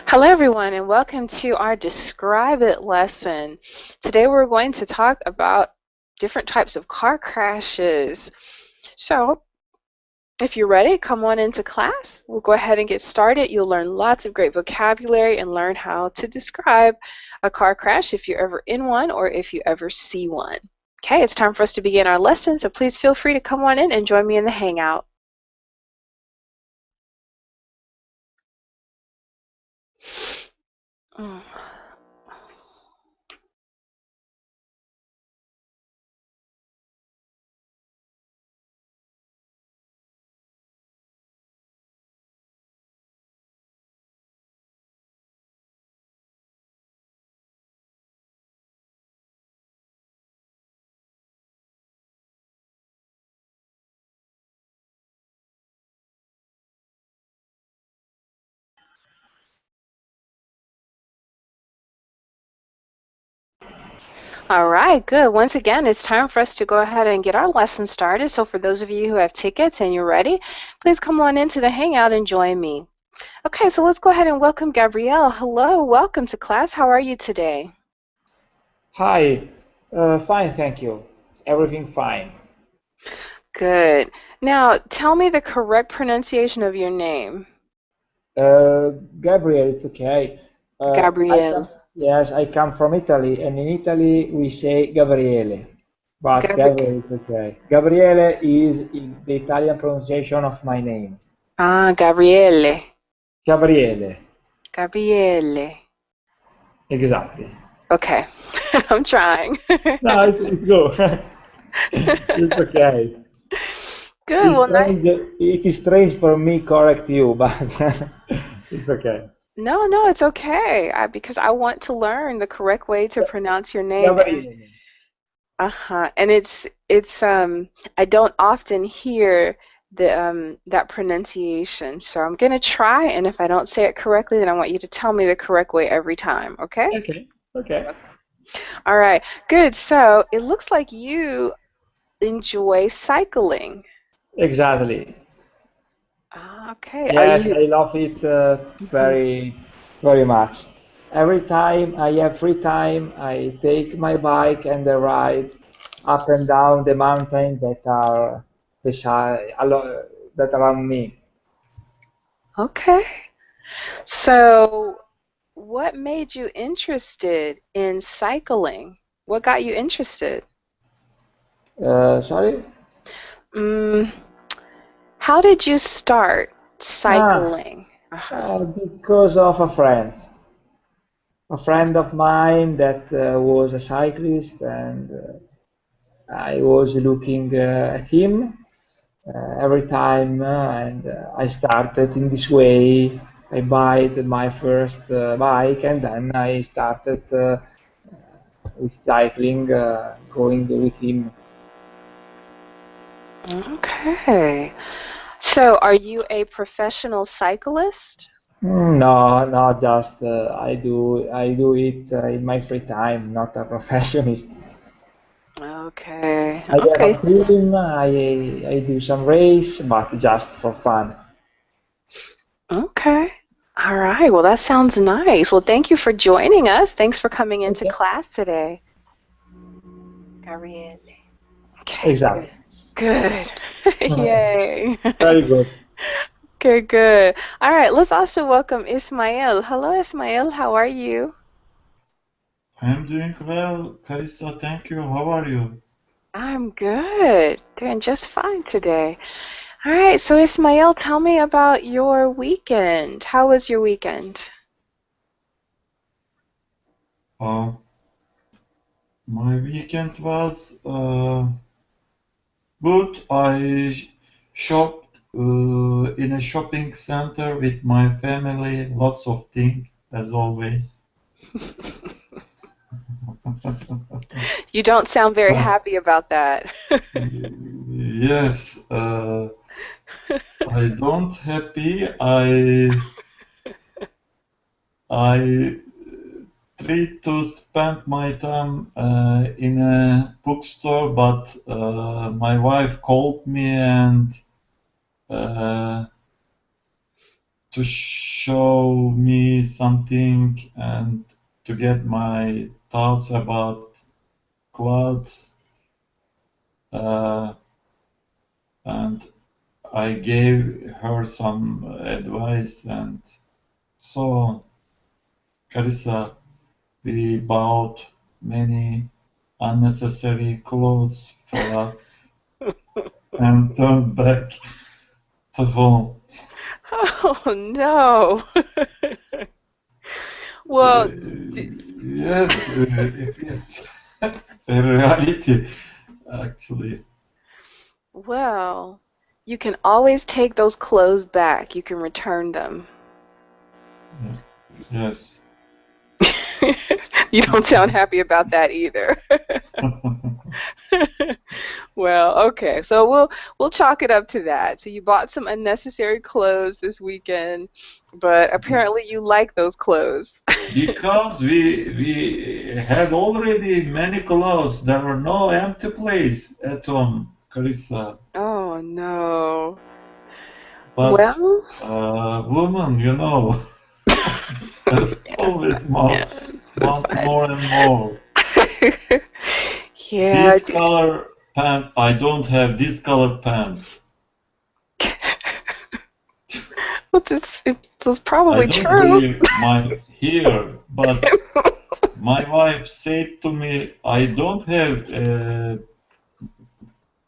Hello everyone and welcome to our Describe It lesson. Today we're going to talk about different types of car crashes. So if you're ready, come on into class. We'll go ahead and get started. You'll learn lots of great vocabulary and learn how to describe a car crash if you're ever in one or if you ever see one. Okay, it's time for us to begin our lesson, so please feel free to come on in and join me in the Hangout. All right, good. Once again, it's time for us to go ahead and get our lesson started. So for those of you who have tickets and you're ready, please come on into the Hangout and join me. Okay, so let's go ahead and welcome Gabrielle. Hello, welcome to class. How are you today? Hi, fine, thank you. Everything fine. Good. Now, tell me the correct pronunciation of your name. Gabriel, it's okay. Gabrielle. Yes, I come from Italy, and in Italy we say Gabriele, but Gabriel is okay. Gabriele is the Italian pronunciation of my name. Gabriele. Gabriele. Gabriele. Exactly. Okay, I'm trying. No, it's good. It's okay. Good. It's Well, nice. strange. It is strange for me correct you, but it's okay. No, it's okay. Because I want to learn the correct way to pronounce your name. Gabriele. And it's I don't often hear the that pronunciation. So I'm gonna try, and if I don't say it correctly, then I want you to tell me the correct way every time, okay? Okay. Okay. All right, good. So it looks like you enjoy cycling. Exactly. Okay. Are Yes, you I love it Mhm. very, very much. Every time I have free time, I take my bike and I ride up and down the mountain that are that around me. Okay. So what made you interested in cycling? What got you interested? Sorry? Mm, how did you start Ah, cycling? because of a friend of mine that was a cyclist, and I was looking at him every time, and I started in this way. I bought my first bike, and then I started with cycling, going with him. Okay. So are you a professional cyclist? No, no, just I do it in my free time, not a professionist. Okay. I have Okay. a team, I do some race, but just for fun. Okay. All right. Well, that sounds nice. Well, thank you for joining us. Thanks for coming into Okay. class today. Gabriele. Okay, good. Exactly. Good. Yay. Very good. Okay, good. All right, let's also welcome Ismail. Hello, Ismail. How are you? I'm doing well, Carissa. Thank you. How are you? I'm good. Doing just fine today. All right, so Ismail, tell me about your weekend. How was your weekend? Uh, my weekend was good. I shopped in a shopping center with my family. Lots of things, as always. You don't sound very So, happy about that. yes, I don't happy. I try to spend my time in a bookstore, but my wife called me and uh, to show me something and to get my thoughts about clouds. And I gave her some advice, and so, Carissa, we bought many unnecessary clothes for us and turned back to home. Oh no. Well, Yes, it is a reality, actually. well, you can always take those clothes back. You can return them. Yes. You don't sound happy about that either. Well, okay. So we'll chalk it up to that. So you bought some unnecessary clothes this weekend, but apparently you like those clothes. Because we had already many clothes, there were no empty place at home, Carissa. Oh no. But Well, woman, you know, there's always more, want more and more. Yeah. This color pants, I don't have this color pants. Well, it's probably I don't true. wear my hair, but my wife said to me, I don't have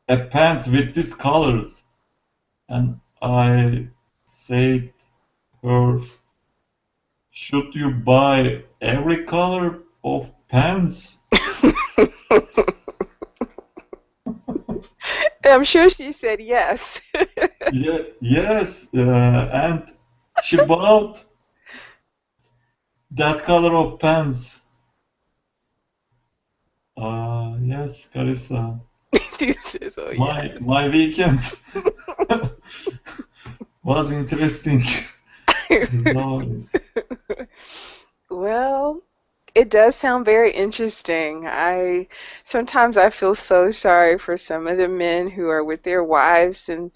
a pants with these colors. And I said her, should you buy every color of pants? I'm sure she said yes. Yeah, yes, and she bought that color of pants. Yes, Carissa. She says, oh yeah. My weekend was interesting as always. Well, it does sound very interesting. Sometimes I feel so sorry for some of the men who are with their wives and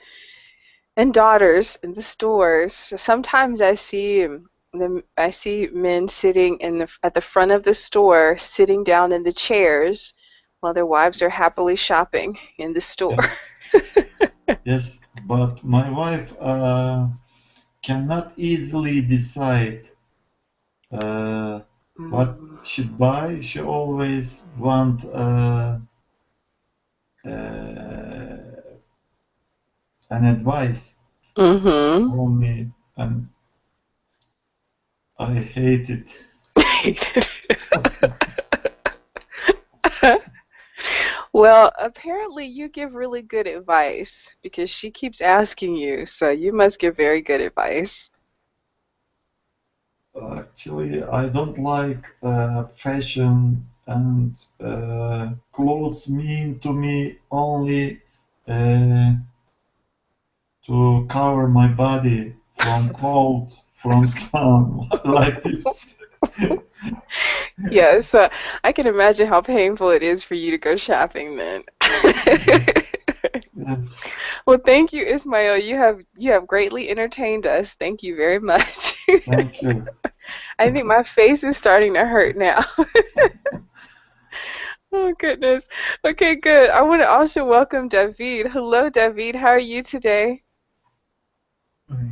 daughters in the stores. Sometimes I see men sitting at the front of the store, sitting down in the chairs while their wives are happily shopping in the store. Yes, but my wife cannot easily decide what she buy. She always want an advice from me, and I hate it. Well, apparently you give really good advice because she keeps asking you, so you must give very good advice. Actually, I don't like fashion, and clothes mean to me only to cover my body from cold, from sun, like this. Yes, I can imagine how painful it is for you to go shopping then. Yes. Well, thank you, Ismail. You have greatly entertained us. Thank you very much. Thank you. I think my face is starting to hurt now. Oh, goodness. Okay, good. I want to also welcome David. Hello, David. How are you today?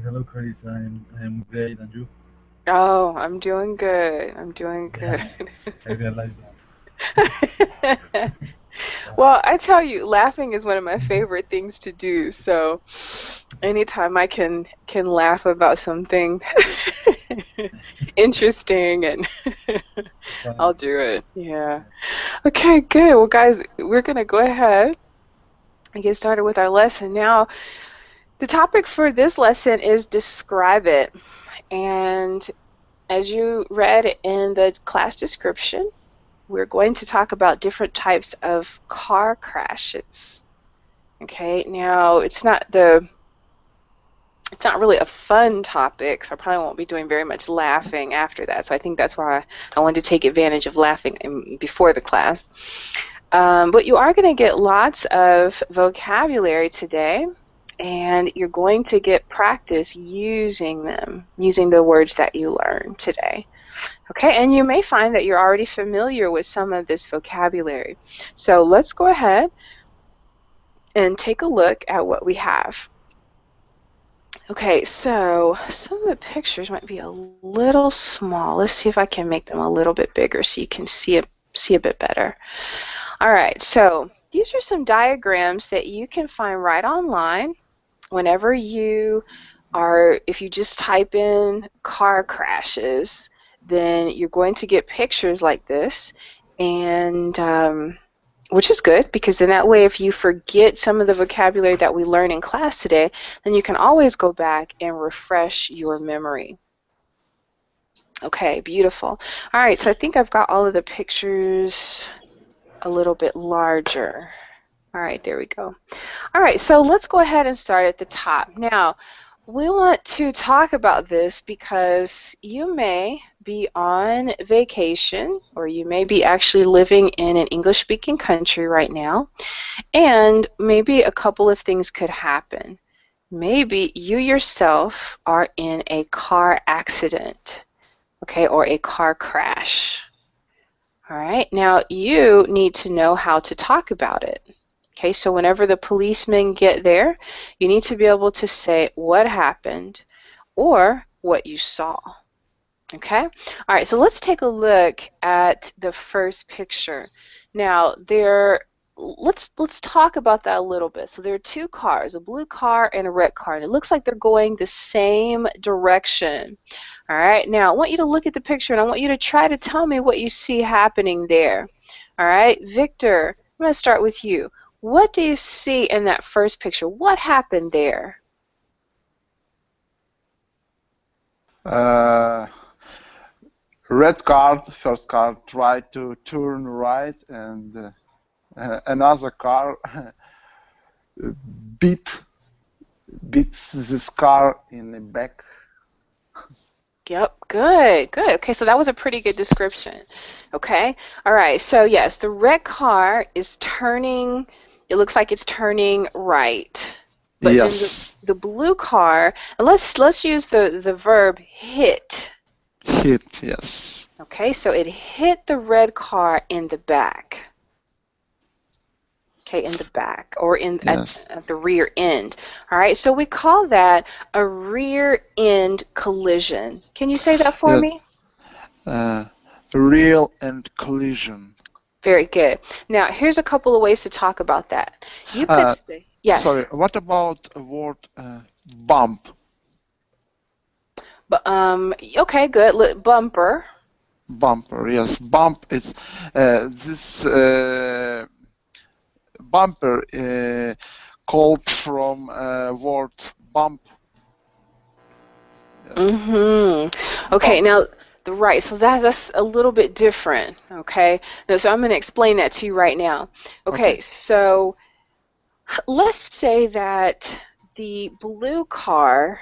Hello, Chris. I am great, and you? Oh, I'm doing good. I'm doing good. Yeah, I realize that. Well, I tell you, laughing is one of my favorite things to do. So, anytime I can laugh about something interesting, and I'll do it. Yeah. Okay, good. Well, guys, we're gonna go ahead and get started with our lesson now. The topic for this lesson is describe it. And as you read in the class description, we're going to talk about different types of car crashes. Okay, now it's not really a fun topic, so I probably won't be doing very much laughing after that. So I think that's why I wanted to take advantage of laughing before the class. But you are going to get lots of vocabulary today. and you're going to get practice using them, using the words that you learned today. Okay, and you may find that you're already familiar with some of this vocabulary. So let's go ahead and take a look at what we have. Okay, so some of the pictures might be a little small. Let's see if I can make them a little bit bigger so you can see a bit better. All right, so these are some diagrams that you can find right online whenever you are, if you just type in car crashes, then you're going to get pictures like this, and which is good, because then that way if you forget some of the vocabulary that we learned in class today, then you can always go back and refresh your memory. Okay, beautiful. All right, so I think I've got all of the pictures a little bit larger. All right, there we go. All right, so let's go ahead and start at the top. Now, we want to talk about this because you may be on vacation, or you may be actually living in an English-speaking country right now, and maybe a couple of things could happen. Maybe you yourself are in a car accident, okay, or a car crash. All right, now you need to know how to talk about it. Okay, so whenever the policemen get there, you need to be able to say what happened or what you saw. Okay? All right, so let's take a look at the first picture. Now, let's talk about that a little bit. So there are two cars, a blue car and a red car, and it looks like they're going the same direction. All right, now I want you to look at the picture, and I want you to try to tell me what you see happening there. All right, Victor, I'm going to start with you. What do you see in that first picture? What happened there? Red car, first car tried to turn right, and another car beats this car in the back. Yep, good, good. Okay, so that was a pretty good description. Okay, all right, so yes, the red car is turning, it looks like it's turning right. But Yes. then the blue car, and let's use the verb hit. Hit, yes. Okay, so it hit the red car in the back. Okay, in the back, or Yes. at the rear end. All right, so we call that a rear end collision. Can you say that for me? Rear end collision. Very good. Now, here's a couple of ways to talk about that. You could say, yes. Sorry, what about a word bump? Okay, good. Bumper. Bumper, yes. Bump is this bumper called from word bump. Yes. Mm-hmm. Okay, now, right, so that's a little bit different, okay? Now, so I'm going to explain that to you right now. Okay, so let's say that the blue car,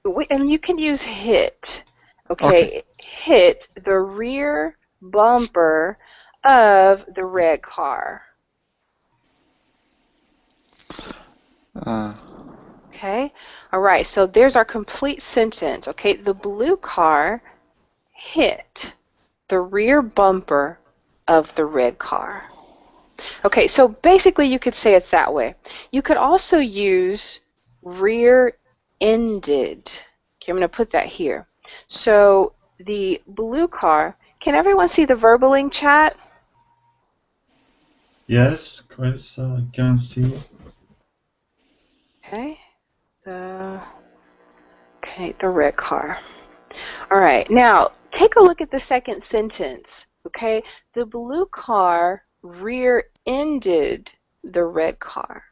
and you can use hit, okay, hit the rear bumper of the red car. Okay, all right, so there's our complete sentence. Okay, the blue car hit the rear bumper of the red car. Okay, so basically you could say it that way. You could also use rear-ended. Okay, I'm going to put that here. So the blue car, can everyone see the Verbaling chat? Yes, Chris, can see. Okay, the red car. All right, now take a look at the second sentence. Okay, the blue car rear-ended the red car.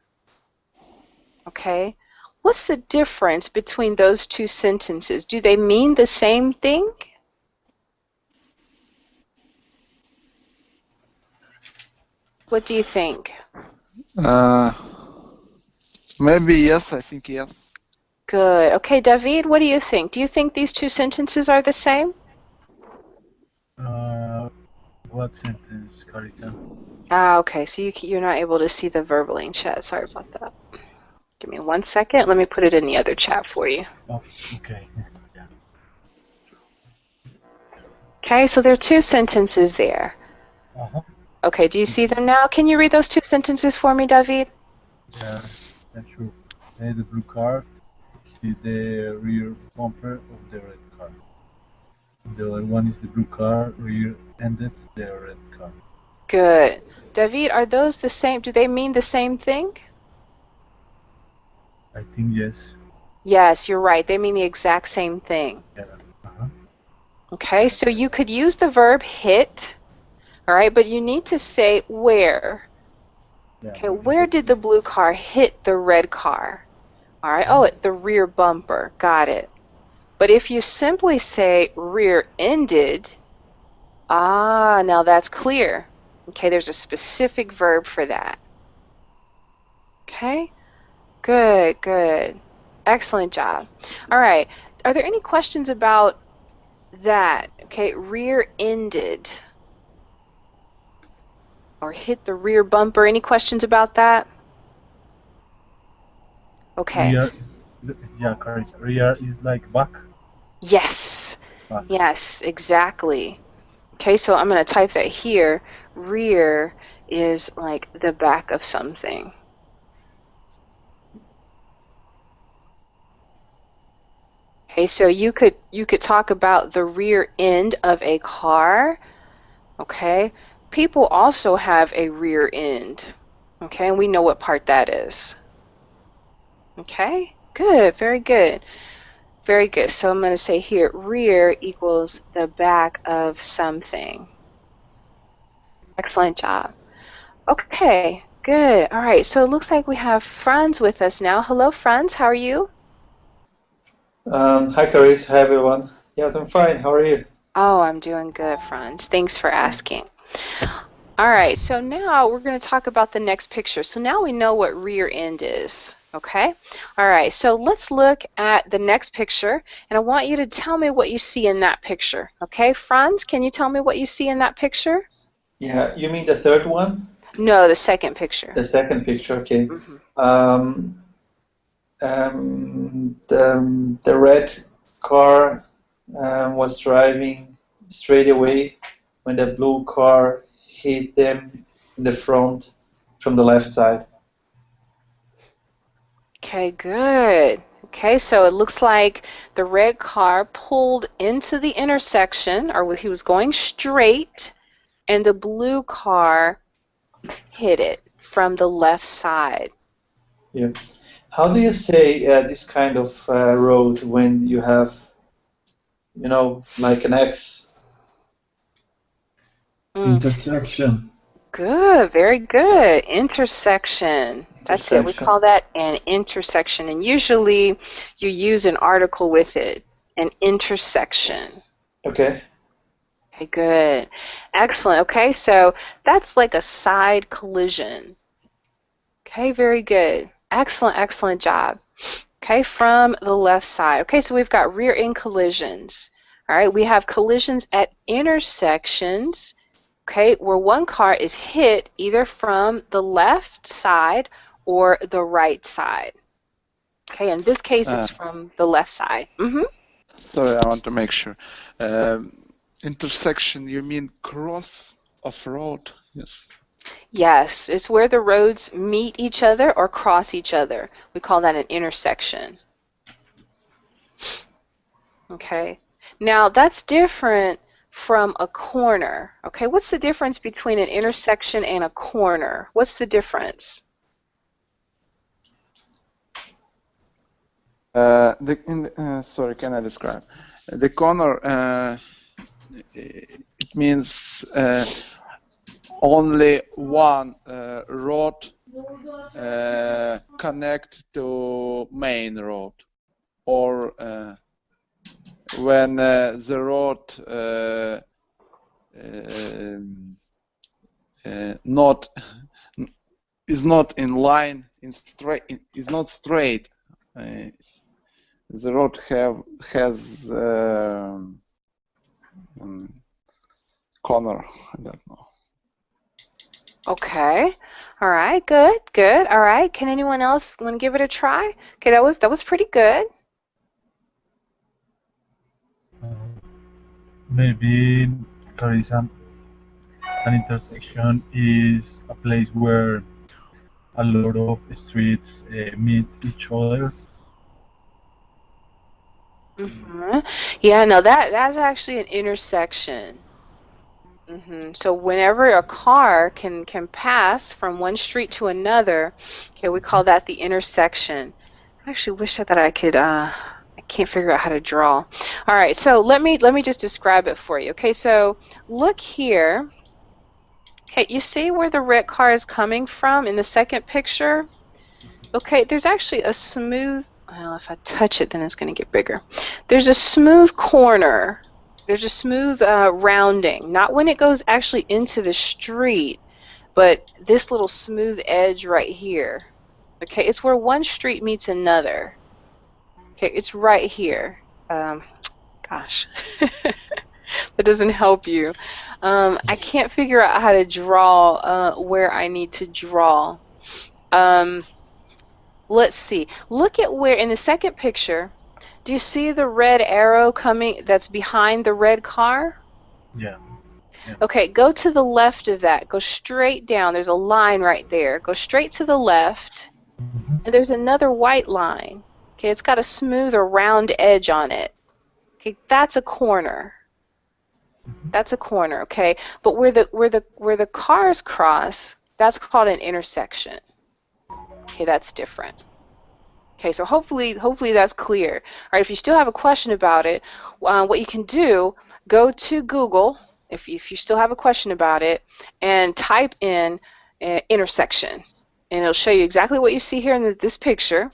Okay, what's the difference between those two sentences? Do they mean the same thing? What do you think? Maybe yes, I think yes. Good. Okay, David, what do you think? Do you think these two sentences are the same? What sentence, Carita? Okay, so you're not able to see the Verbaling chat. Sorry about that. Give me 1 second. Let me put it in the other chat for you. Oh, okay. Yeah. Okay, so there are 2 sentences there. Uh-huh. Okay, do you see them now? Can you read those 2 sentences for me, David? Yeah, sure. The blue car is the rear bumper of the red car. The other one is the blue car rear-ended the red car. Good. David, are those the same? Do they mean the same thing? I think yes. Yes, you're right. They mean the exact same thing. Yeah. Uh-huh. Okay, so you could use the verb hit, all right, but you need to say where. Yeah. Okay, where did the blue car hit the red car? All right, oh, at the rear bumper. Got it. But if you simply say rear-ended, now that's clear. Okay, there's a specific verb for that. Okay, good, good. Excellent job. All right, are there any questions about that? Okay, rear-ended or hit the rear bumper. Any questions about that? Okay. Rear is, yeah, Carissa. Rear is like back. Yes. Back. Yes, exactly. Okay, so I'm going to type that here. Rear is like the back of something. Okay, so you could talk about the rear end of a car. Okay, people also have a rear end. Okay, and we know what part that is. Okay, good, very good. Very good. So I'm going to say here, rear equals the back of something. Excellent job. Okay, good. All right, so it looks like we have Franz with us now. Hello, Franz. How are you? Hi, Caris. Hi, everyone. Yes, I'm fine. How are you? Oh, I'm doing good, Franz. Thanks for asking. All right, so now we're going to talk about the next picture. So now we know what rear end is. Okay? All right, so let's look at the next picture, and I want you to tell me what you see in that picture. Okay, Franz, can you tell me what you see in that picture? Yeah, you mean the third one? No, the second picture. The second picture, okay. Mm-hmm. The red car was driving straight away when the blue car hit them in the front from the left side. Okay, good. Okay, so it looks like the red car pulled into the intersection, or he was going straight, and the blue car hit it from the left side. Yeah. How do you say this kind of road when you have, you know, like an X? Intersection. Good, very good. Intersection. That's it. We call that an intersection, and usually you use an article with it. An intersection. Okay. Okay, good. Excellent. Okay, so that's like a side collision. Okay, very good. Excellent, excellent job. Okay, from the left side. Okay, so we've got rear end collisions. All right, we have collisions at intersections, okay, where one car is hit either from the left side or the right side. Okay, in this case, it's from the left side. Sorry, I want to make sure. Intersection, you mean cross of road? Yes. Yes, it's where the roads meet each other or cross each other. We call that an intersection. Okay. Now, that's different from a corner. Okay, what's the difference between an intersection and a corner? What's the difference? Sorry, can I describe? The corner, it means only one road connect to main road, or when the road is not in line, is not straight. The road has corner. I don't know. Okay. All right. Good. Good. All right. Can anyone else want to give it a try? Okay, that was pretty good. Maybe Carissa, an intersection is a place where a lot of streets meet each other. Yeah, no, that's actually an intersection. So whenever a car can pass from one street to another, okay, we call that the intersection. I actually wish that I could. I can't figure out how to draw. All right, so let me just describe it for you. Okay, so look here. Okay, you see where the red car is coming from in the second picture? Okay, there's actually a smooth, well, if I touch it, then it's going to get bigger. There's a smooth corner. There's a smooth rounding. Not when it goes actually into the street, but this little smooth edge right here. Okay, it's where one street meets another. Okay, it's right here. Gosh, that doesn't help you. I can't figure out how to draw where I need to draw. Let's see. Look at where, in the second picture, do you see the red arrow coming that's behind the red car? Yeah. Okay, go to the left of that. Go straight down. There's a line right there. Go straight to the left, and there's another white line. Okay, it's got a smooth or round edge on it. Okay, that's a corner. That's a corner, okay? But where the cars cross, that's called an intersection. Okay, that's different. Okay, so hopefully that's clear. All right, if you still have a question about it, what you can do, go to Google, if you still have a question about it, and type in intersection. And it'll show you exactly what you see here in this picture.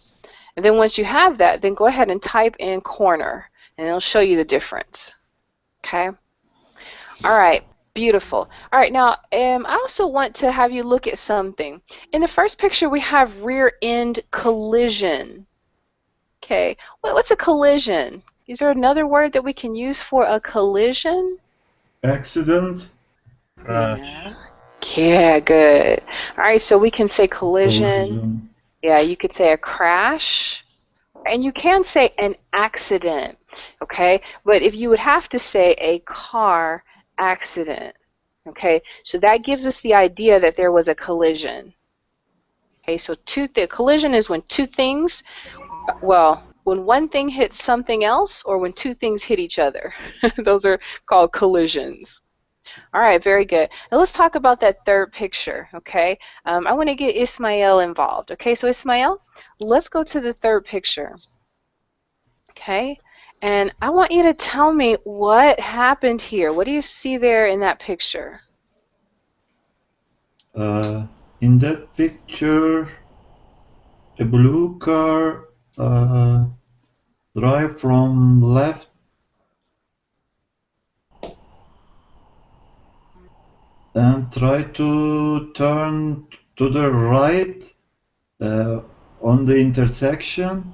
And then once you have that, then go ahead and type in corner, and it'll show you the difference. Okay? All right. Beautiful. All right, now I also want to have you look at something. In the first picture, we have rear end collision. Okay, what's a collision? Is there another word that we can use for a collision? Accident. Crash. Yeah, good. All right, so we can say collision. Yeah, you could say a crash. And you can say an accident, okay? But if you would have to say a car accident, okay? So that gives us the idea that there was a collision. Okay, so collision is when two things, well, when one thing hits something else or when two things hit each other. Those are called collisions. All right, very good. Now let's talk about that third picture, okay? I want to get Ismael involved. Okay, so Ismael, let's go to the third picture. Okay, and I want you to tell me what happened here. What do you see there in that picture? In that picture, a blue car drive from left and try to turn to the right on the intersection,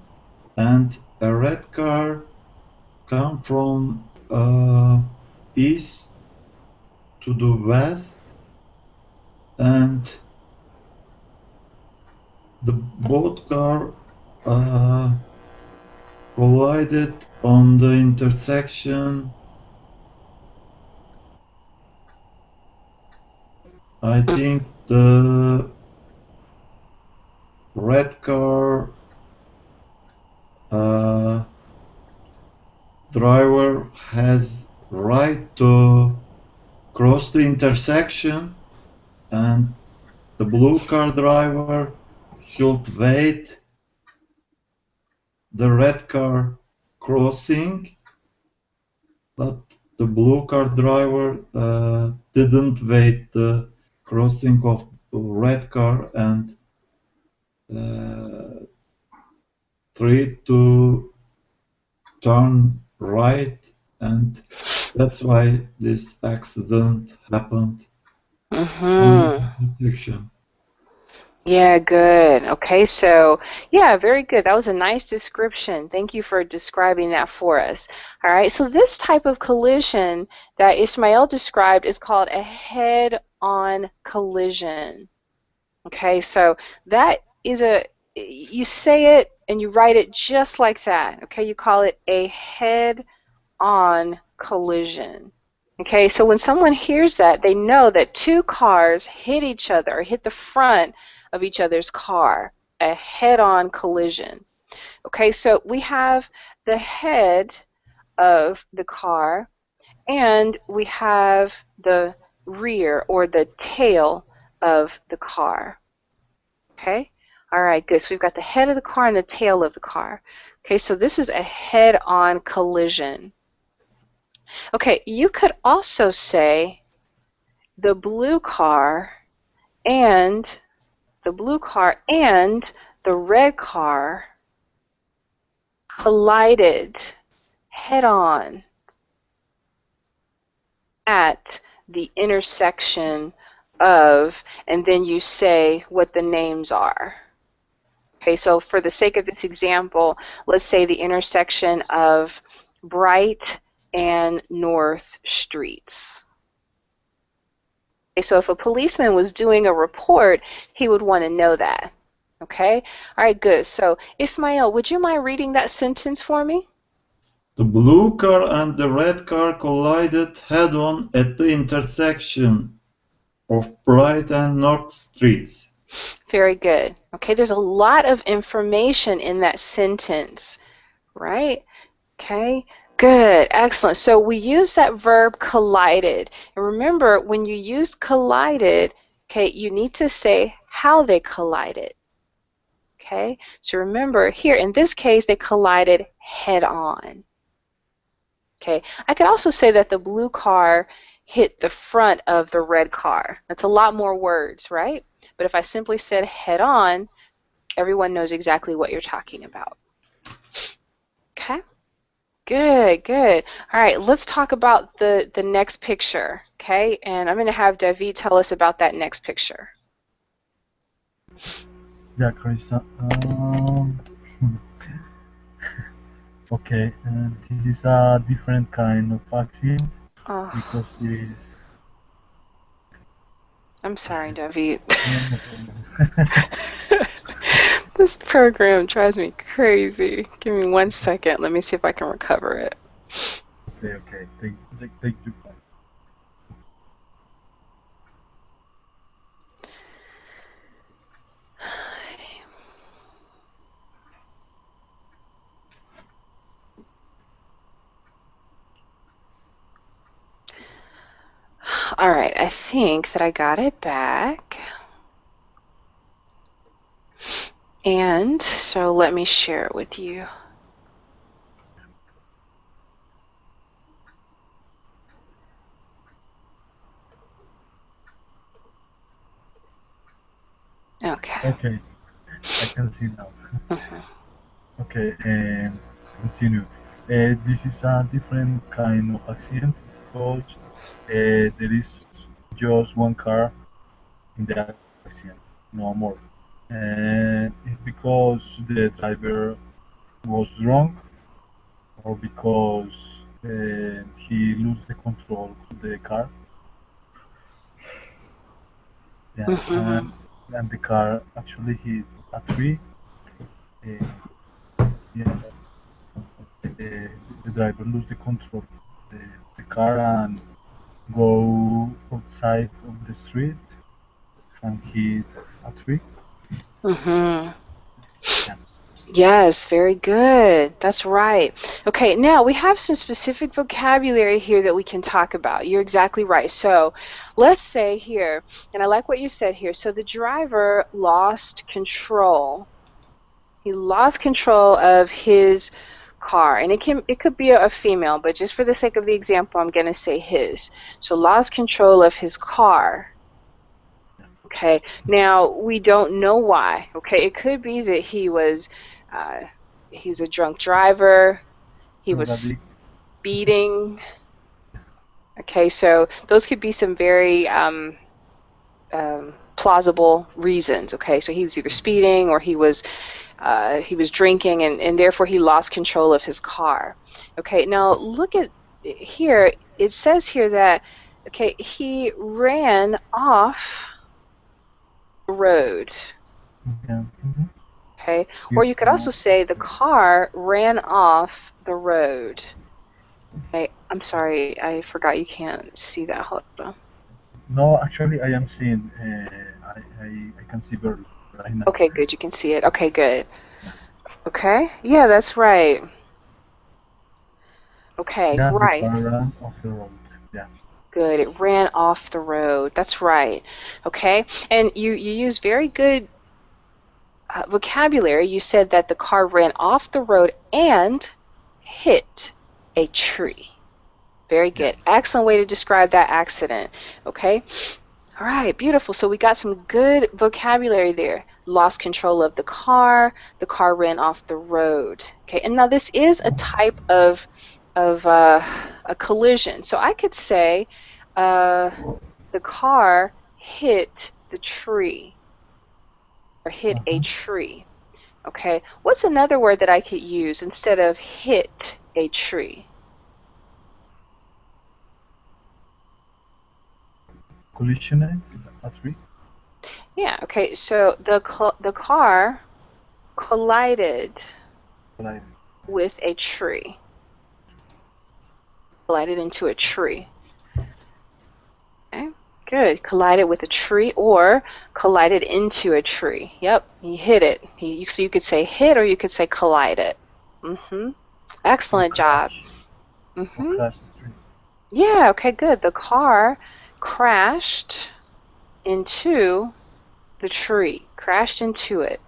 and a red car come from east to the west, and the both car collided on the intersection. I think the red car driver has right to cross the intersection, and the blue car driver should wait the red car crossing, but the blue car driver didn't wait the crossing of the red car and tried to turn right, and that's why this accident happened on the intersection. Yeah, good. Okay, so yeah, very good. That was a nice description. Thank you for describing that for us. All right, so this type of collision that Ismail described is called a head-on collision. Okay, so that is you say it and you write it just like that. Okay, you call it a head-on collision. Okay, so when someone hears that, they know that two cars hit each other, or hit the front of each other's car, a head-on collision. Okay, so we have the head of the car, and we have the rear, or the tail of the car. Okay? All right, good. So we've got the head of the car and the tail of the car. Okay, so this is a head-on collision. Okay, you could also say the blue car and the red car collided head-on at the intersection of, and then you say what the names are. Okay, so for the sake of this example, let's say the intersection of Bright and North Streets. Okay, so if a policeman was doing a report, he would want to know that. Okay? All right, good. So, Ismail, would you mind reading that sentence for me? The blue car and the red car collided head-on at the intersection of Bright and North Streets. Very good. Okay, there's a lot of information in that sentence, right? Okay, good, excellent. So we use that verb collided. And remember, when you use collided, okay, you need to say how they collided. Okay, so remember here, in this case, they collided head-on. Okay, I could also say that the blue car hit the front of the red car. That's a lot more words, right? But if I simply said head-on, everyone knows exactly what you're talking about. Okay? Good, good. All right, let's talk about the next picture, okay? And I'm going to have David tell us about that next picture. Yeah, Carissa. Okay, this is a different kind of accident Oh, because it's. I'm sorry, David. No problem. This program drives me crazy. Give me 1 second. Let me see if I can recover it. Okay. Take your time. All right, I think that I got it back. And so let me share it with you. Okay. Okay, I can see now. Mhm. Okay, continue. This is a different kind of accident because there is just one car in the accident, no more. And it's because the driver was drunk or because he lose the control of the car. Yeah, Mhm. and the car actually hit a tree. Yeah, the driver lose the control of the car and go outside of the street and hit a tree. Mhm. Yeah. Yes, very good. That's right. Okay, now we have some specific vocabulary here that we can talk about. You're exactly right. So let's say here, and I like what you said here, so the driver lost control. He lost control of his car, and it could be a female, but just for the sake of the example, I'm going to say his. So lost control of his car. Okay, now we don't know why. Okay, it could be that he's a drunk driver, he was Drug addict. speeding. Okay, so those could be some very plausible reasons. Okay, so he was either speeding or he was drinking, and therefore he lost control of his car. Okay, now look at here. It says here that he ran off the road. Yeah. Mm-hmm. Okay, or you could also say the car ran off the road. Okay, I'm sorry, I forgot you can't see that. Hold on. No, actually, I am seeing. I can see barely right now. Okay, good. You can see it. Okay, good. Okay, yeah, that's right. Okay, Yeah, right. the car ran off the road. Yeah. Good. It ran off the road. That's right. Okay, and you use very good vocabulary. You said that the car ran off the road and hit a tree. Very good. Excellent way to describe that accident. Okay? All right, beautiful. So we got some good vocabulary there. Lost control of the car ran off the road. Okay, and now this is a type of a collision. So I could say the car hit the tree or hit a tree. Okay, what's another word that I could use instead of hit a tree? Collisionate a tree. Yeah, okay, so the car collided with a tree. Collided into a tree. Okay, good. Collided with a tree or collided into a tree. Yep, he hit it. So you could say hit or you could say collided. Excellent job. Crashed the tree. Yeah, okay, good. The car crashed into the tree. Crashed into it.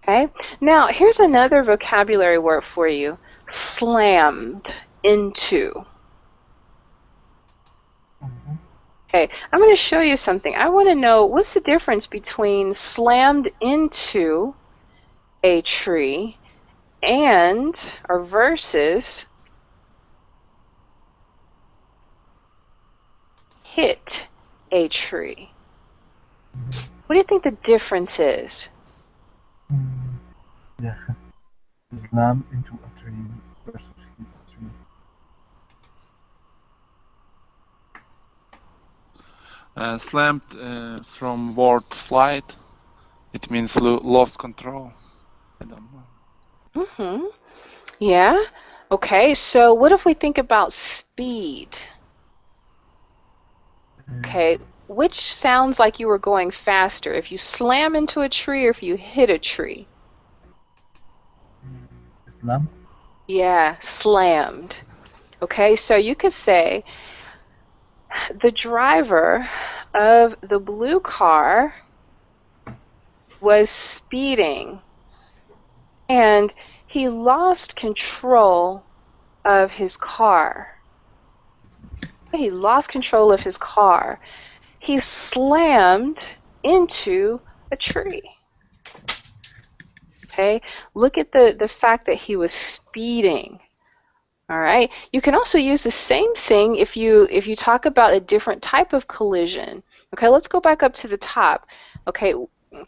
Okay, now here's another vocabulary word for you. Slammed into. Okay, I'm going to show you something. I want to know what's the difference between slammed into a tree and, or versus, hit a tree. What do you think the difference is? Yeah. Slam into a tree versus hit a tree. Slammed from word slide. It means lost control. I don't know. Yeah. Okay, so what if we think about speed? Okay, which sounds like you were going faster? If you slam into a tree or if you hit a tree? Slam? Yeah, slammed. Okay, so you could say the driver of the blue car was speeding and he lost control of his car. He lost control of his car. He slammed into a tree. Okay, look at the fact that he was speeding. All right, you can also use the same thing if you talk about a different type of collision. Okay, let's go back up to the top. Okay,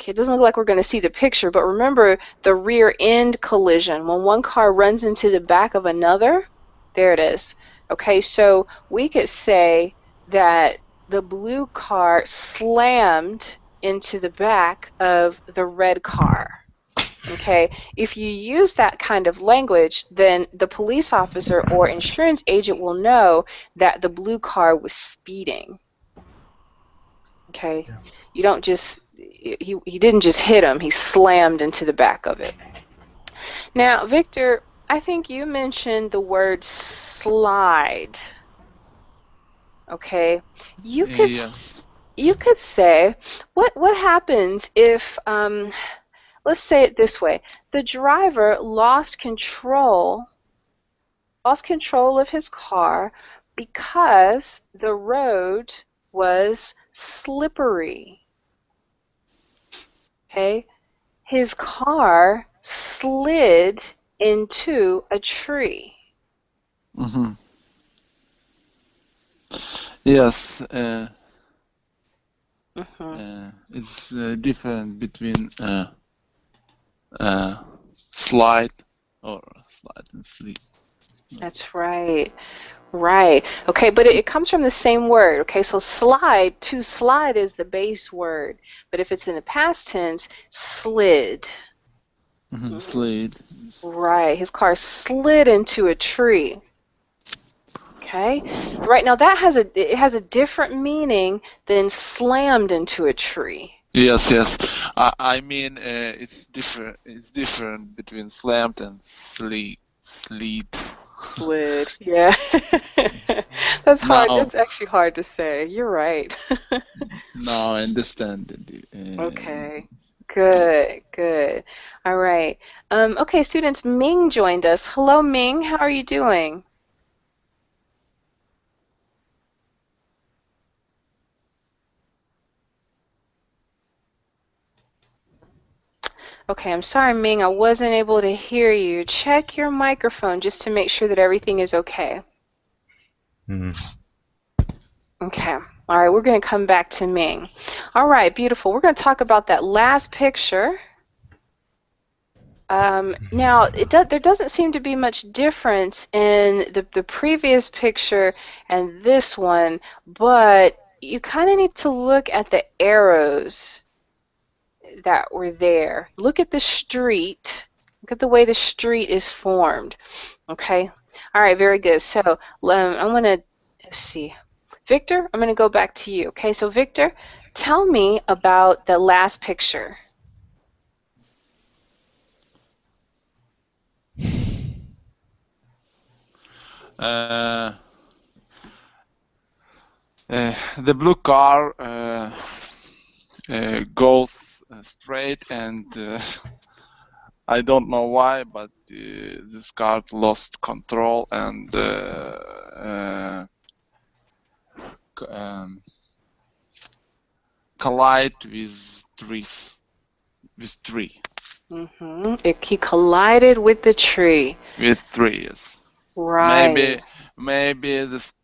it doesn't look like we're going to see the picture, but remember the rear end collision. When one car runs into the back of another, there it is. Okay, so we could say that the blue car slammed into the back of the red car. Okay, if you use that kind of language, then the police officer or insurance agent will know that the blue car was speeding. Okay, you don't just, he didn't just hit him, he slammed into the back of it. Now, Victor, I think you mentioned the word slide. Okay, you could say, what happens if, let's say it this way, the driver lost control of his car because the road was slippery. Okay, his car slid into a tree. Yes, Mm-hmm. it's different between slide and sleep. That's right. Right. Okay, but it comes from the same word. Okay, so slide, to slide is the base word. But if it's in the past tense, slid. Mm-hmm. Slid. Right. His car slid into a tree. Okay. Right now that has a different meaning than slammed into a tree. Yes, yes. I mean, it's different. It's different between slammed and slid. Slid. Yeah. That's hard. That's actually hard to say. You're right. Now I understand. Okay. Good. Good. All right. Okay, students. Ming joined us. Hello, Ming. How are you doing? Okay, I'm sorry, Ming. I wasn't able to hear you. Check your microphone just to make sure that everything is okay. Okay. All right, we're going to come back to Ming. All right, beautiful. We're going to talk about that last picture. Now, there doesn't seem to be much difference in the previous picture and this one, but you kind of need to look at the arrows that were there. Look at the street. Look at the way the street is formed. Okay? All right, very good. So I'm going to, let's see. Victor, I'm going to go back to you. Okay, so Victor, tell me about the last picture. The blue car goes straight, and I don't know why, but this car lost control and collide with trees. He collided with the tree. With trees. Right. Maybe this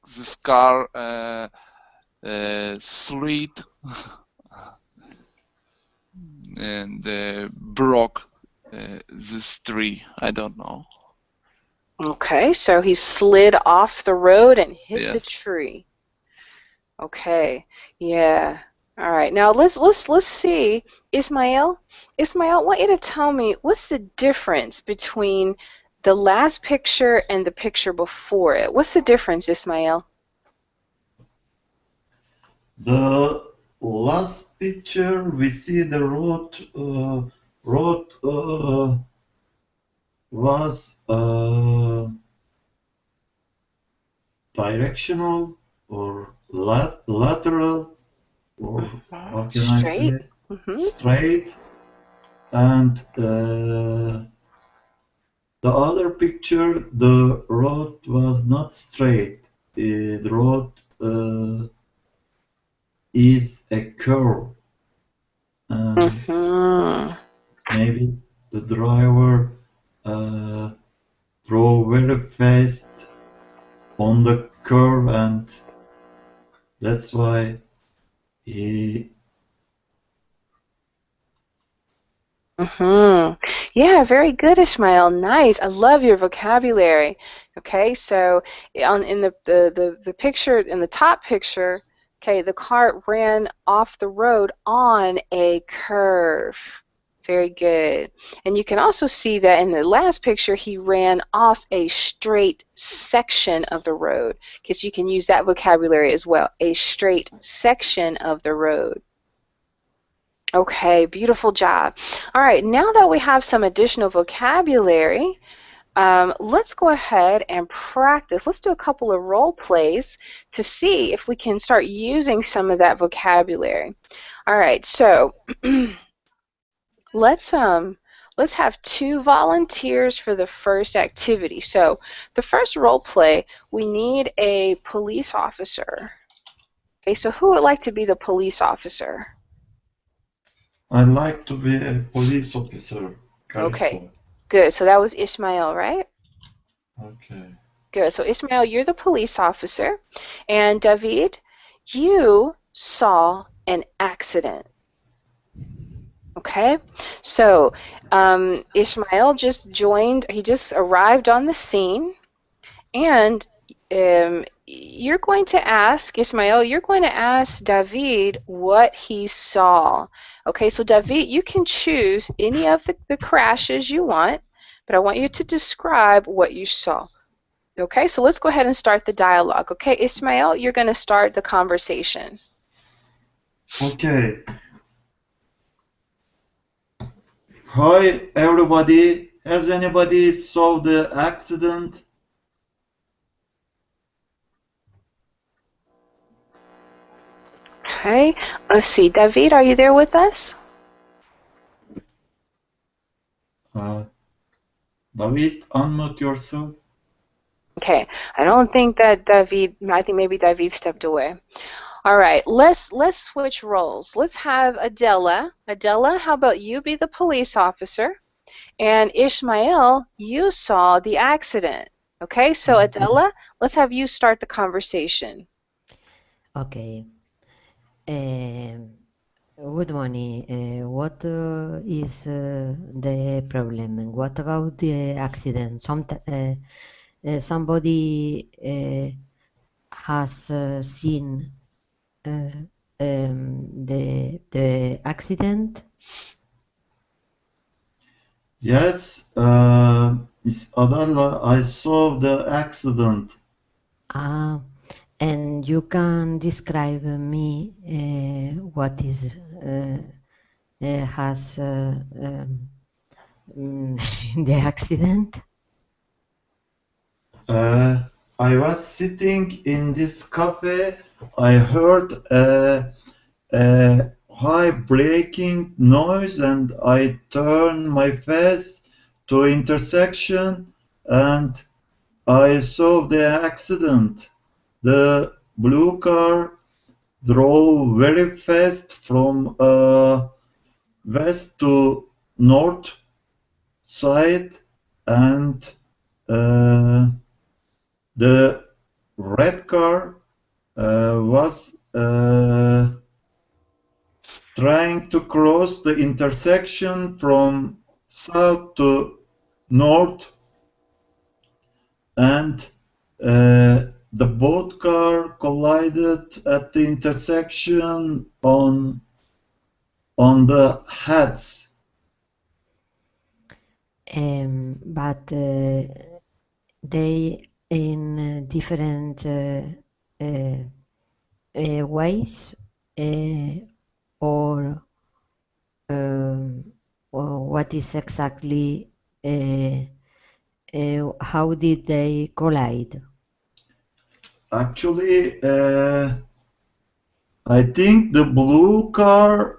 car slid and broke this tree. I don't know. Okay, so he slid off the road and hit the tree. Okay, yeah. All right, now let's see, Ismail. Ismail, I want you to tell me what's the difference between the last picture and the picture before it. What's the difference, Ismail? The last picture we see the road was directional or lateral, or how can I say? Straight. And the other picture, the road was not straight. The road is a curve. And maybe the driver drove very fast on the curve, and that's why he. Yeah, very good, Ismail. Nice. I love your vocabulary. Okay, so in the picture, in the top picture, okay, the car ran off the road on a curve. Very good. And you can also see that in the last picture, he ran off a straight section of the road, because you can use that vocabulary as well, a straight section of the road. Okay, beautiful job. All right, now that we have some additional vocabulary, let's go ahead and practice. Let's do a couple of role plays to see if we can start using some of that vocabulary. All right, so let's have 2 volunteers for the first activity. So the first role play, we need a police officer. Okay, so who would like to be the police officer? I'd like to be a police officer. Okay, good. So that was Ismail, right? Okay. Good. So Ismail, you're the police officer. And David, you saw an accident. Okay, so Ishmael just joined, he just arrived on the scene, and you're going to ask, Ishmael, you're going to ask David what he saw. Okay, so David, you can choose any of the crashes you want, but I want you to describe what you saw. Okay, so let's go ahead and start the dialogue. Okay, Ishmael, you're going to start the conversation. Okay. Hi, everybody. Has anybody saw the accident? Okay, let's see. David, are you there with us? David, unmute yourself. Okay, I don't think that David, I think maybe David stepped away. All right, let's switch roles. Let's have Adela. Adela, how about you be the police officer? And Ishmael, you saw the accident. Okay, so Adela, let's have you start the conversation. Okay. Good morning. What is the problem? What about the accident? Somebody has seen the accident? Yes, Miss Adela, I saw the accident. And you can describe me what is has the accident? I was sitting in this cafe. I heard a high breaking noise, and I turned my face to intersection, and I saw the accident. The blue car drove very fast from west to north side, and the red car was trying to cross the intersection from south to north, and the both car collided at the intersection on the heads. But they in different ways, or what is exactly, how did they collide? Actually, I think the blue car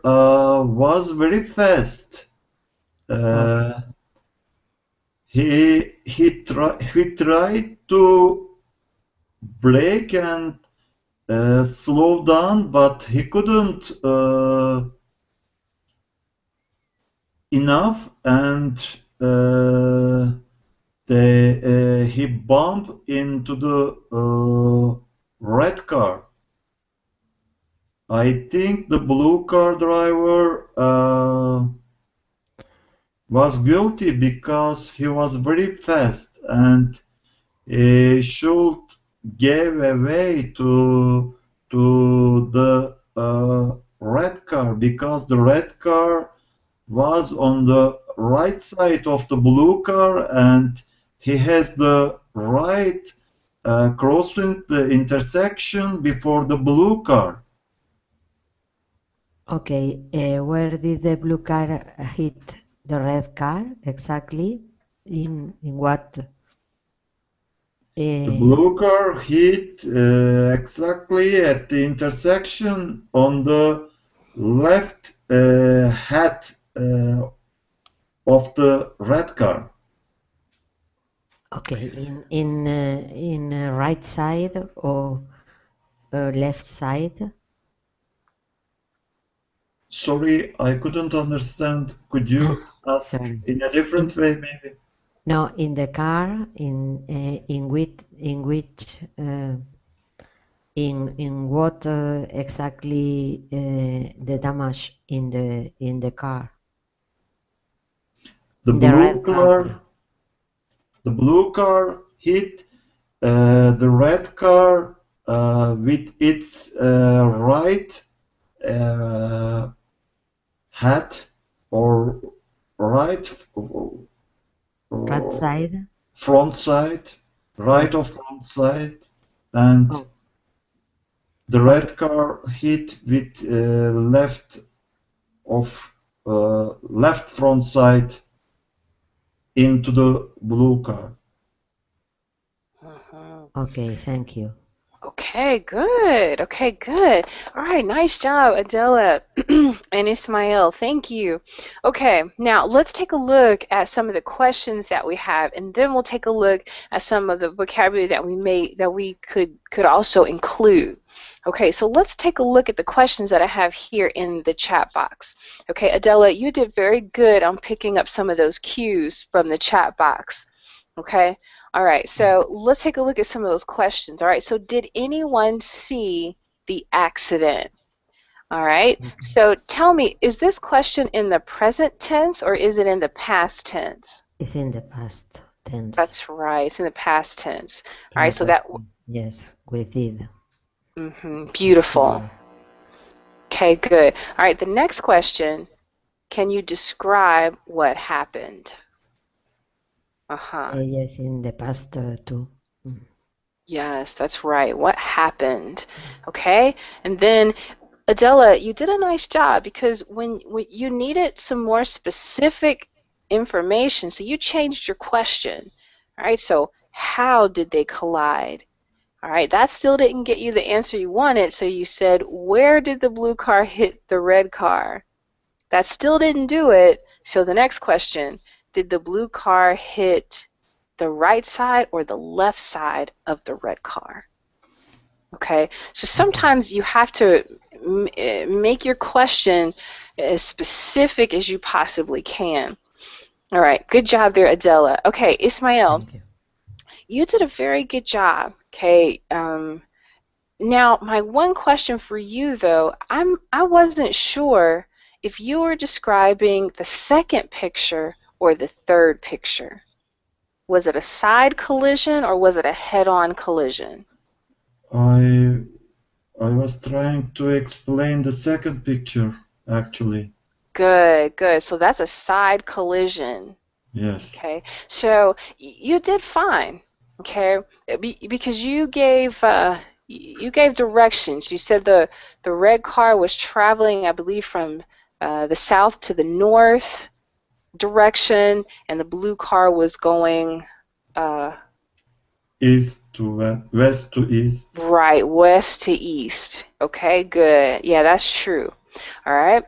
was very fast. He tried to brake and slow down, but he couldn't enough, and he bumped into the red car. I think the blue car driver was guilty because he was very fast, and he should give away to the red car, because the red car was on the right side of the blue car, and he has the right crossing the intersection before the blue car. Okay, where did the blue car hit the red car exactly? In what? The blue car hit exactly at the intersection on the left head of the red car. Okay, in right side or left side? Sorry, I couldn't understand. Could you ask in a different way, maybe? No, in the car, in which In what exactly the damage in the car? The In the blue red car. car, the blue car hit the red car with its right hat or right Right side? front side, right Okay. of front side, and Oh, the okay. red car hit with left front side into the blue car. Mhm. Okay, thank you. Okay, good. Okay, good. All right, nice job, Adela and Ismail. Thank you. Okay, now let's take a look at some of the questions that we have, and then we'll take a look at some of the vocabulary that we could also include. Okay, so let's take a look at the questions that I have here in the chat box. Okay, Adela, you did very good on picking up some of those cues from the chat box. Okay. All right. So let's take a look at some of those questions. All right. So did anyone see the accident? All right. So tell me, is this question in the present tense or is it in the past tense? It's in the past tense. That's right. It's in the past tense. All right. So that. Yes, we did. Beautiful. Sure. Okay. Good. All right. The next question. Can you describe what happened? Yes, in the past too. Yes, that's right. What happened? Okay? And then, Adela, you did a nice job because when you needed some more specific information, so you changed your question. All right, so how did they collide? All right, that still didn't get you the answer you wanted, so you said, where did the blue car hit the red car? That still didn't do it, so the next question, did the blue car hit the right side or the left side of the red car? Okay, so sometimes you have to make your question as specific as you possibly can. All right, good job there, Adela. Okay, Ismail, Thank you. you did a very good job. Okay, now my one question for you though, I wasn't sure if you were describing the second picture or the third picture. Was it a side collision or was it a head-on collision? I was trying to explain the second picture, actually. Good, good. So that's a side collision. Yes. Okay. So you did fine. Okay, because you gave directions. You said the red car was traveling, I believe, from the south to the north direction, and the blue car was going East to west to east. right, west to east. Okay, good. Yeah, that's true. All right.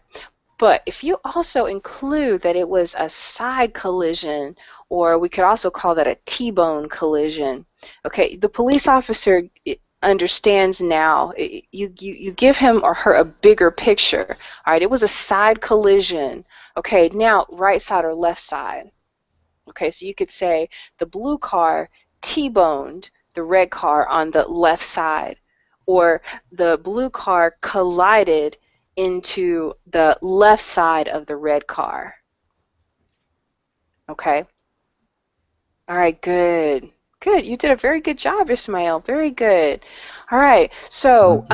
But if you also include that it was a side collision, or we could also call that a T-bone collision, okay, the police officer understands now. You give him or her a bigger picture. All right, it was a side collision. Okay, now right side or left side. Okay, so you could say the blue car T-boned the red car on the left side, or the blue car collided into the left side of the red car. Okay? All right, good. Good. You did a very good job, Ismail. Very good. All right. So,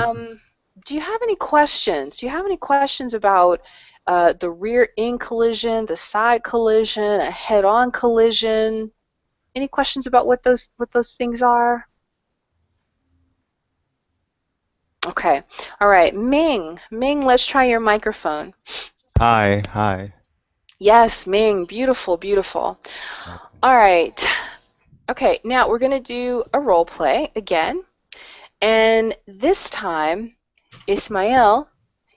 do you have any questions? Do you have any questions about the rear end collision, the side collision, a head-on collision? Any questions about what those things are? Okay. All right. Ming. Ming, let's try your microphone. Hi. Yes, Ming. Beautiful, beautiful. All right. Okay, now we're going to do a role play again. And this time, Ismail,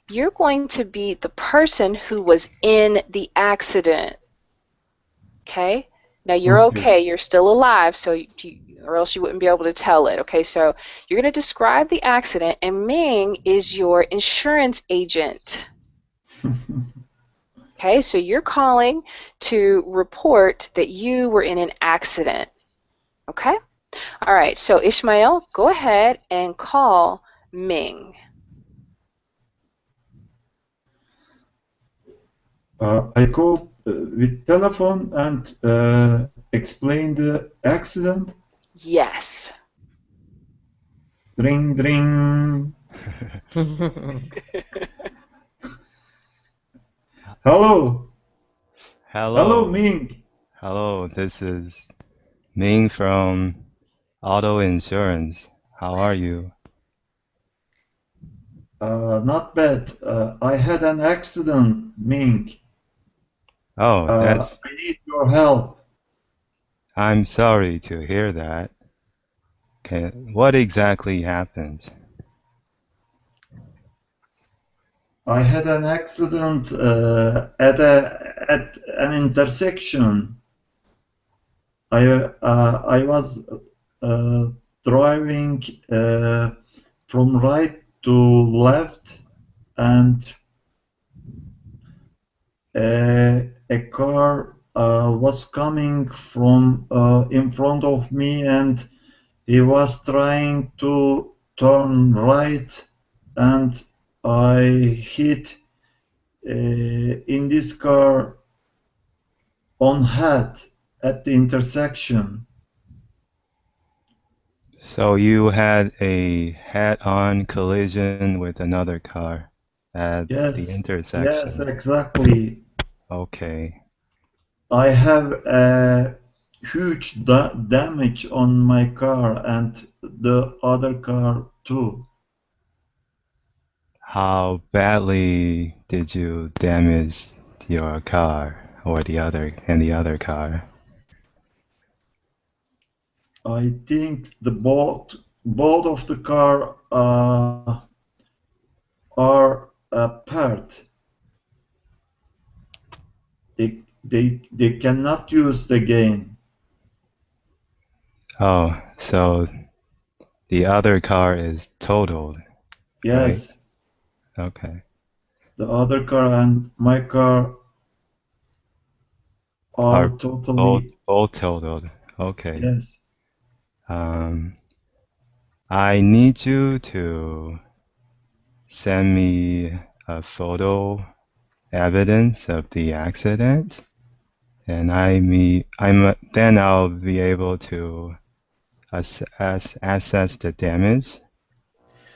you're going to be the person who was in the accident. Okay? Now you're okay. You're still alive, so or else you wouldn't be able to tell it. Okay, so you're going to describe the accident, and Ming is your insurance agent. Okay, so you're calling to report that you were in an accident. Okay? All right, so Ismail, go ahead and call Ming? I called with telephone and explained the accident. Yes. Ring, ring. Hello. Hello, Hello. Ming. Hello, this is Ming from Auto Insurance. How are you? Not bad. I had an accident, Ming. Oh, I need your help. I'm sorry to hear that. Okay, what exactly happened? I had an accident at an intersection. I was driving from right to left, and a car was coming from in front of me, and he was trying to turn right, and I hit in this car on head at the intersection. So you had a head-on collision with another car at the Yes, intersection. exactly. Okay. I have a huge damage on my car and the other car too. How badly did you damage your car or the other car? I think the both of the car are apart. They cannot use the gain. Oh, so the other car is totaled, right? Yes, Okay. the other car and my car are Are totally both totaled. Okay. yes. I need you to send me a photo evidence of the accident, and then I'll be able to assess the damage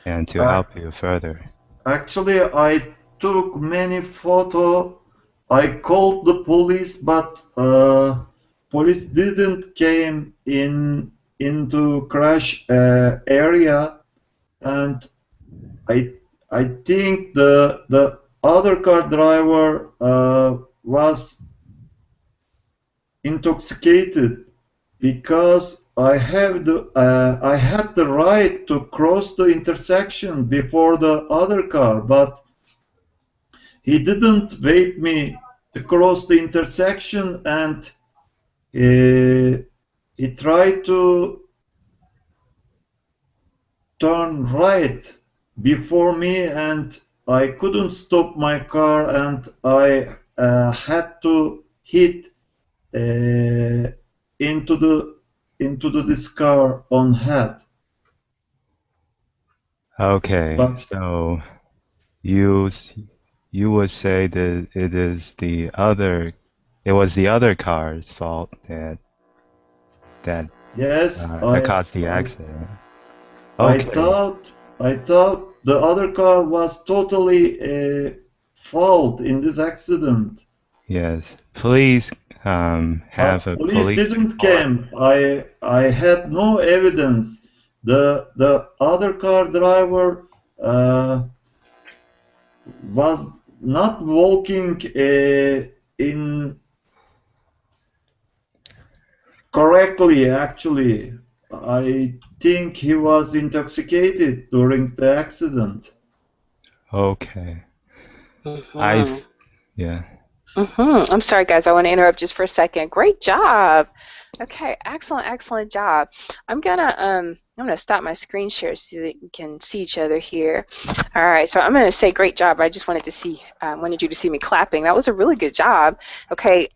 and to Uh, help you further. Actually, I took many photos. I called the police, but police didn't came into crash area, and I I think the other car driver was intoxicated because I had the right to cross the intersection before the other car, but he didn't wait me to cross the intersection, and he tried to turn right before me, and I couldn't stop my car, and I had to hit uh, into this car on head. Okay, But so you would say that it was the other car's fault that yes, that caused the accident. I Okay. thought the other car was totally fault in this accident. Yes. Please have a Police police didn't report. came. I had no evidence. The other car driver was not walking in correctly. Actually, I think he was intoxicated during the accident. Okay. Mm-hmm. Yeah. I'm sorry, guys. I want to interrupt just for a second. Great job. Okay, excellent job. I'm gonna stop my screen share so that we can see each other here. All right, so I'm gonna say great job. I just wanted you to see me clapping. That was a really good job. Okay,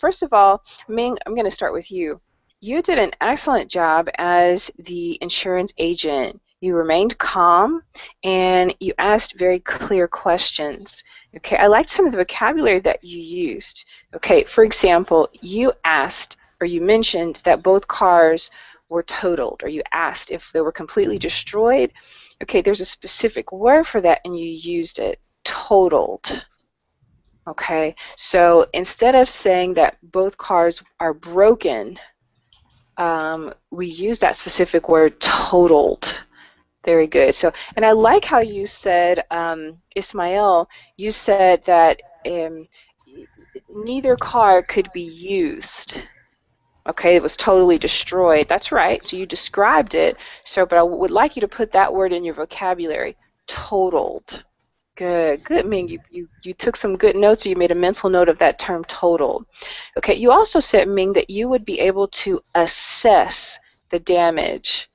first of all, Ming, I'm gonna start with you. You did an excellent job as the insurance agent. you remained calm, and you asked very clear questions. Okay, I liked some of the vocabulary that you used. Okay, for example, you asked or you mentioned that both cars were totaled, or you asked if they were completely destroyed. Okay, there's a specific word for that, and you used it, totaled. Okay, so instead of saying that both cars are broken, we use that specific word, totaled. Very good. So, and I like how you said, Ismail, you said that neither car could be used. Okay, it was totally destroyed. That's right. So you described it. So, but I would like you to put that word in your vocabulary, totaled. Good, good, Ming. You took some good notes. You made a mental note of that term, totaled. Okay, you also said, Ming, that you would be able to assess the damage.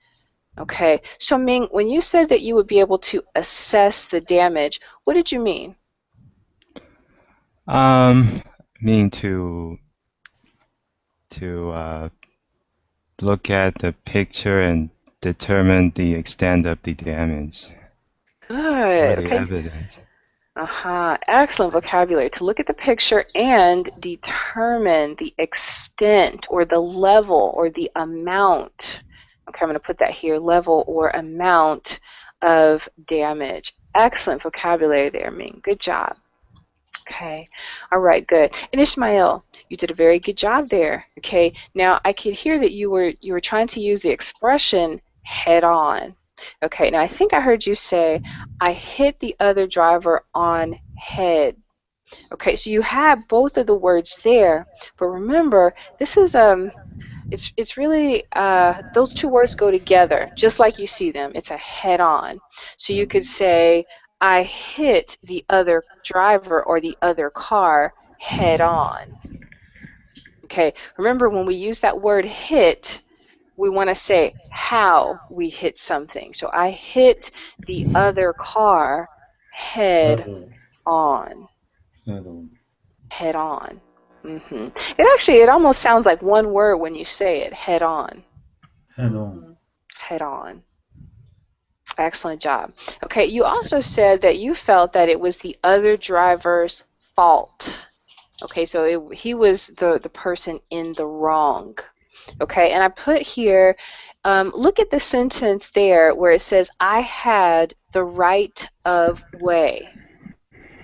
Okay, so Ming, when you said that you would be able to assess the damage, what did you mean? Mean to look at the picture and determine the extent of the damage. Good. Or the Okay. evidence. Excellent vocabulary. To look at the picture and determine the extent or the level or the amount. Okay, I'm going to put that here, level or amount of damage. Excellent vocabulary there, Ming. Good job. Okay. All right, good. And Ismail, you did a very good job there. Okay. Now, I could hear that you were trying to use the expression head on. Okay, now I think I heard you say, I hit the other driver on head. Okay, so you have both of the words there, but remember, this is it's really those two words go together, just like you see them. It's a head on. So you could say, I hit the other driver or the other car head on. Okay, remember when we use that word hit, we want to say how we hit something. So I hit the other car head on. Head on. It almost sounds like one word when you say it, head on. Head on. Head on. Excellent job. Okay, you also said that you felt that it was the other driver's fault. Okay, so he was the person in the wrong. Okay, and I put here, look at the sentence there where it says, I had the right of way.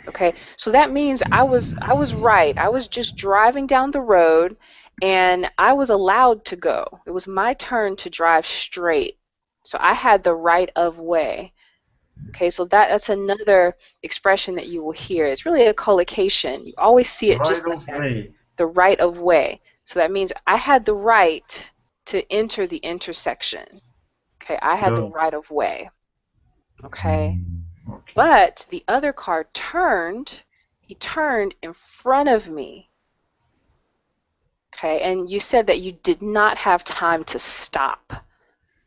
Okay, so that means I was right. I was just driving down the road, and I was allowed to go. It was my turn to drive straight. So I had the right of way. Okay, so that's another expression that you will hear. It's really a collocation. You always see it just like that. The right of way. So that means I had the right to enter the intersection. Okay, I had the right of way. Okay. But the other car turned, he turned in front of me. Okay, and you said that you did not have time to stop.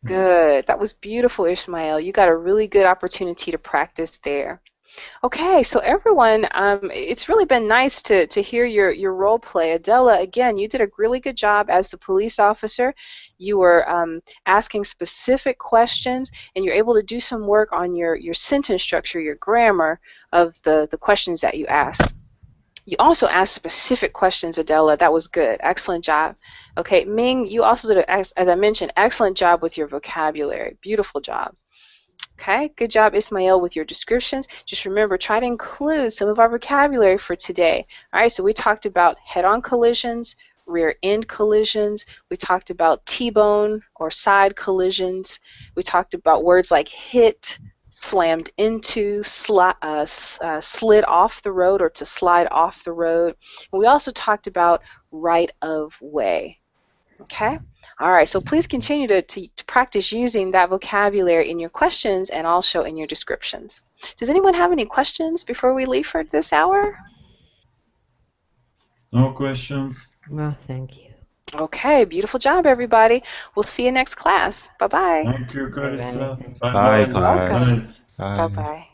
Good. That was beautiful, Ismail. You got a really good opportunity to practice there. Okay, so everyone, it's really been nice to hear your role play. Adela, again, you did a really good job as the police officer. You were asking specific questions, and you're able to do some work on your sentence structure, your grammar of the questions that you asked. You also asked specific questions, Adela. That was good. Excellent job. Okay, Ming, you also did, as I mentioned, excellent job with your vocabulary. Beautiful job. Okay, good job, Ismail, with your descriptions. Just remember, try to include some of our vocabulary for today. All right, so we talked about head-on collisions, rear-end collisions. We talked about T-bone or side collisions. We talked about words like hit, slammed into, slid off the road or to slide off the road. And we also talked about right of way. Okay? All right, so please continue to practice using that vocabulary in your questions and also in your descriptions. Does anyone have any questions before we leave for this hour? No questions. No, thank you. Okay, beautiful job, everybody. We'll see you next class. Bye-bye. Thank you, Carissa. Bye, Bye-bye. class. Bye. Bye-bye.